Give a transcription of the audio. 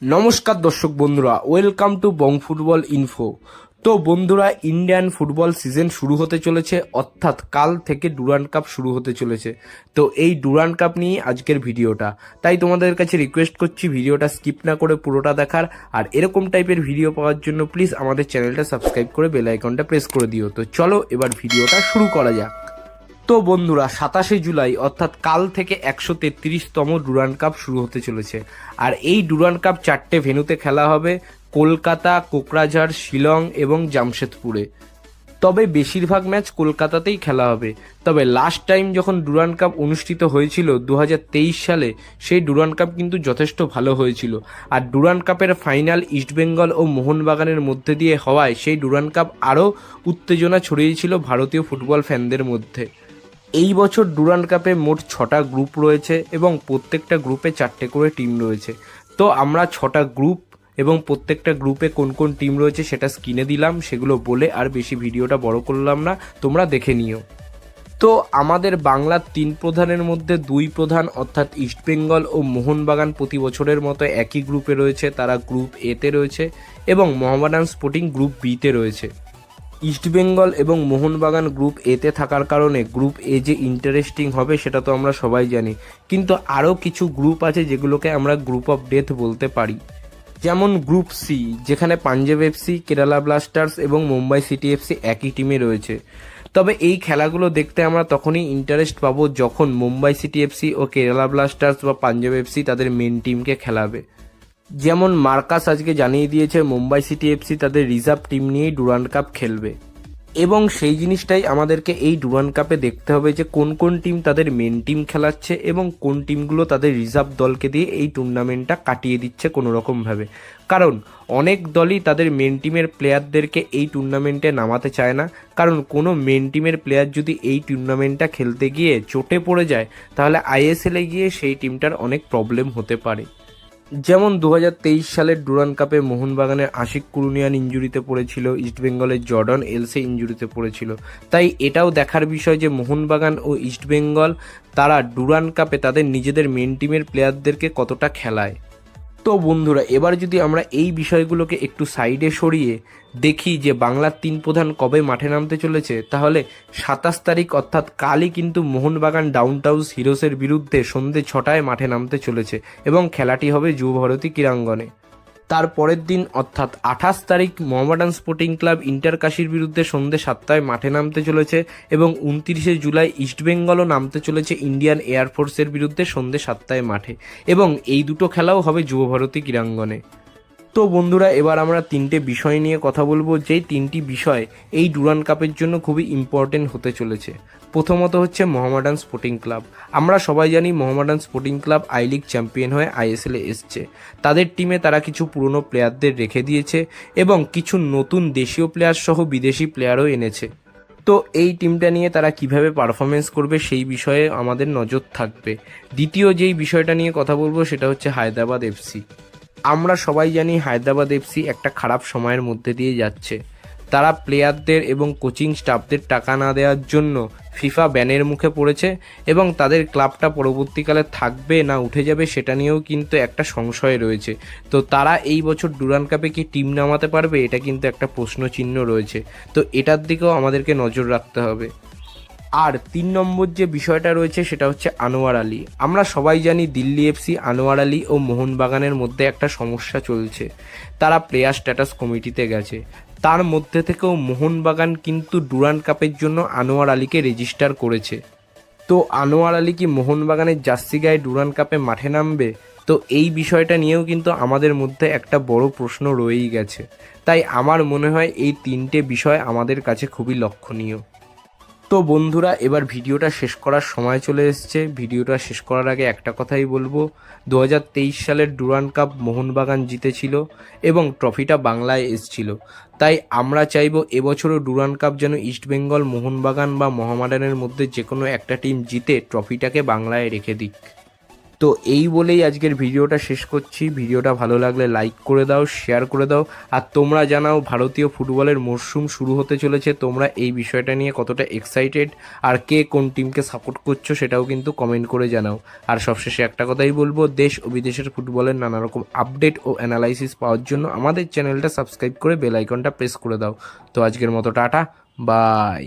নমস্কার দর্শক বন্ধুরা, welcome to Bong football info. তো বন্ধুরা, ইন্ডিয়ান ফুটবল সিজন শুরু হতে চলেছে, অর্থাৎ কাল থেকে ডুরান্ড কাপ শুরু হতে চলেছে। তো এই ডুরান্ড কাপ নিয়ে আজকের ভিডিওটা, তাই তোমাদের কাছে রিকোয়েস্ট করছি ভিডিওটা স্কিপ না করে পুরোটা দেখার। আর এরকম টাইপের ভিডিও পাওয়ার জন্য প্লিজ আমাদের চ্যানেলটা সাবস্ক্রাইব করে বেল আইকনটা প্রেস করে দিও। তো চলো এবার ভিডিওটা শুরু করা যাক। তো বন্ধুরা, 27শে জুলাই অর্থাৎ কাল থেকে 133তম ডুরান্ড কাপ শুরু হতে চলেছে। আর এই ডুরান্ড কাপ 4টে ভেন্যুতে খেলা হবে: কলকাতা, কোকরাঝাড়, শিলং এবং জামশেদপুরে। তবে বেশিরভাগ ম্যাচ কলকাতাতেই খেলা হবে। তবে লাস্ট টাইম যখন ডুরান্ড কাপ অনুষ্ঠিত হয়েছিল 2023 সালে, সেই ডুরান্ড কাপ কিন্তু যথেষ্ট ভালো হয়েছিল। আর ডুরান্ড কাপের ফাইনাল ইস্টবেঙ্গল ও মোহনবাগানের মধ্যে দিয়ে হওয়ায় সেই ডুরান্ড কাপ আরও উত্তেজনা ছড়িয়েছিল ভারতীয় ফুটবল ফ্যানদের মধ্যে। এই বছর ডুরান্ড কাপে মোট 6টা গ্রুপ রয়েছে এবং প্রত্যেকটা গ্রুপে 4টে করে টিম রয়েছে। তো আমরা 6টা গ্রুপ এবং প্রত্যেকটা গ্রুপে কোন কোন টিম রয়েছে সেটা স্ক্রিনে দিলাম, সেগুলো বলে আর বেশি ভিডিওটা বড় করলাম না, তোমরা দেখে নিও। তো আমাদের বাংলার 3 প্রধানের মধ্যে 2 প্রধান অর্থাৎ ইস্টবেঙ্গল ও মোহনবাগান প্রতি বছরের মতো একই গ্রুপে রয়েছে, তারা গ্রুপ এতে রয়েছে, এবং মোহামেডান স্পোর্টিং গ্রুপ বিতে রয়েছে। ইস্টবেঙ্গল এবং মোহনবাগান গ্রুপ এতে থাকার কারণে গ্রুপ এ যে ইন্টারেস্টিং হবে সেটা তো আমরা সবাই জানি, কিন্তু আরও কিছু গ্রুপ আছে যেগুলোকে আমরা গ্রুপ অফ ডেথ বলতে পারি। যেমন গ্রুপ সি, যেখানে পাঞ্জাব এফসি, কেরালা ব্লাস্টার্স এবং মুম্বাই সিটি এফসি একই টিমে রয়েছে। তবে এই খেলাগুলো দেখতে আমরা তখনই ইন্টারেস্ট পাবো যখন মুম্বাই সিটি এফসি ও কেরালা ব্লাস্টার্স বা পাঞ্জাব এফসি তাদের মেন টিমকে খেলাবে। যেমন মার্কাস আজকে জানিয়ে দিয়েছে মুম্বাই সিটি এফসি তাদের রিজার্ভ টিম নিয়েই ডুরান্ড কাপ খেলবে, এবং সেই জিনিসটাই আমাদেরকে এই ডুরান্ড কাপে দেখতে হবে যে কোন কোন টিম তাদের মেন টিম খেলাচ্ছে এবং কোন টিমগুলো তাদের রিজার্ভ দলকে দিয়ে এই টুর্নামেন্টটা কাটিয়ে দিচ্ছে কোনো রকমভাবে। কারণ অনেক দলই তাদের মেন টিমের প্লেয়ারদেরকে এই টুর্নামেন্টে নামাতে চায় না, কারণ কোনো মেন টিমের প্লেয়ার যদি এই টুর্নামেন্টটা খেলতে গিয়ে চোটে পড়ে যায় তাহলে আইএসএলে গিয়ে সেই টিমটার অনেক প্রবলেম হতে পারে। যেমন 2023 সালের ডুরান্ড কাপে মোহনবাগানের আশিক কুরুনিয়ান ইনজুরিতে পড়েছিল, ইস্টবেঙ্গলের জর্ডন এলসে ইনজুরিতে পড়েছিল। তাই এটাও দেখার বিষয় যে মোহনবাগান ও ইস্টবেঙ্গল তারা ডুরান্ড কাপে তাদের নিজেদের মেন টিমের প্লেয়ারদেরকে কতটা খেলায়। তো বন্ধুরা, এবার যদি আমরা এই বিষয়গুলোকে একটু সাইডে সরিয়ে দেখি যে বাংলার 3 প্রধান কবে মাঠে নামতে চলেছে, তাহলে 27 তারিখ অর্থাৎ কালই কিন্তু মোহনবাগান ডাউনটাউন হিরোসের বিরুদ্ধে সন্ধ্যে 6টায় মাঠে নামতে চলেছে এবং খেলাটি হবে যুবভারতী ক্রীড়াঙ্গনে। তার পরের দিন অর্থাৎ 28 তারিখ মোহামেডান স্পোর্টিং ক্লাব ইন্টারকাশির বিরুদ্ধে সন্ধ্যে 7টায় মাঠে নামতে চলেছে, এবং 29শে জুলাই ইস্টবেঙ্গলও নামতে চলেছে ইন্ডিয়ান এয়ারফোর্সের বিরুদ্ধে সন্ধ্যে 7টায় মাঠে, এবং এই দুটো খেলাও হবে যুবভারতী ক্রীড়াঙ্গনে। তো বন্ধুরা, এবার আমরা 3টে বিষয় নিয়ে কথা বলবো, যেই 3টি বিষয় এই ডুরান্ড কাপের জন্য খুবই ইম্পর্টেন্ট হতে চলেছে। প্রথমত হচ্ছে মোহামেডান স্পোর্টিং ক্লাব। আমরা সবাই জানি Mohammedan sporting club I league champion হয়ে আইএসএলে এসছে। তাদের টিমে তারা কিছু পুরনো প্লেয়ারদের রেখে দিয়েছে এবং কিছু নতুন দেশীয় প্লেয়ার সহ বিদেশি প্লেয়ারও এনেছে। তো এই টিমটা নিয়ে তারা কিভাবে পারফরমেন্স করবে সেই বিষয়ে আমাদের নজর থাকবে। দ্বিতীয় যেই বিষয়টা নিয়ে কথা বলবো সেটা হচ্ছে হায়দ্রাবাদ এফসি। আমরা সবাই জানি হায়দ্রাবাদ এফসি একটা খারাপ সময়ের মধ্যে দিয়ে যাচ্ছে। তারা প্লেয়ারদের এবং কোচিং স্টাফদের টাকা না দেওয়ার জন্য ফিফা ব্যানের মুখে পড়েছে, এবং তাদের ক্লাবটা পরবর্তীকালে থাকবে না উঠে যাবে সেটা নিয়েও কিন্তু একটা সংশয় রয়েছে। তো তারা এই বছর ডুরান্ড কাপে কি টিম নামাতে পারবে, এটা কিন্তু একটা প্রশ্নচিহ্ন রয়েছে। তো এটার দিকেও আমাদেরকে নজর রাখতে হবে। আর 3 নম্বর যে বিষয়টা রয়েছে সেটা হচ্ছে আনোয়ার আলী। আমরা সবাই জানি দিল্লি এফসি, আনোয়ার আলী ও মোহনবাগানের মধ্যে একটা সমস্যা চলছে। তারা প্লেয়ার স্ট্যাটাস কমিটিতে গেছে, তার মধ্যে থেকেও মোহনবাগান কিন্তু ডুরান্ড কাপের জন্য আনোয়ার আলীকে রেজিস্টার করেছে। তো আনোয়ার আলী কি মোহনবাগানের জার্সি গায়ে ডুরান্ড কাপে মাঠে নামবে? তো এই বিষয়টা নিয়েও কিন্তু আমাদের মধ্যে একটা বড় প্রশ্ন রয়েই গেছে। তাই আমার মনে হয় এই 3টে বিষয় আমাদের কাছে খুবই লক্ষণীয়। তো বন্ধুরা, এবার ভিডিওটা শেষ করার সময় চলে এসেছে। ভিডিওটা শেষ করার আগে একটা কথাই বলবো, 2023 সালের ডুরান্ড কাপ মোহনবাগান জিতেছিল এবং ট্রফিটা বাংলায় এসেছিল। তাই আমরা চাইবো এবছরও ডুরান্ড কাপ যেন ইস্টবেঙ্গল, মোহনবাগান বা মোহামেডানের মধ্যে যে কোনো একটা টিম জিতে ট্রফিটাকে বাংলায় রেখে দিক। তো এই বলেই আজকের ভিডিওটা শেষ করছি। ভিডিওটা ভালো লাগলে লাইক করে দাও, শেয়ার করে দাও, আর তোমরা জানাও ভারতীয় ফুটবলের মরশুম শুরু হতে চলেছে, তোমরা এই বিষয়টা নিয়ে কতটা এক্সাইটেড, আর কে কোন টিমকে সাপোর্ট করছো সেটাও কিন্তু কমেন্ট করে জানাও। আর সবশেষে একটা কথাই বলবো, দেশ ও বিদেশের ফুটবলের নানা রকম আপডেট ও অ্যানালাইসিস পাওয়ার জন্য আমাদের চ্যানেলটা সাবস্ক্রাইব করে বেল আইকনটা প্রেস করে দাও। তো আজকের মতো টাটা, বাই।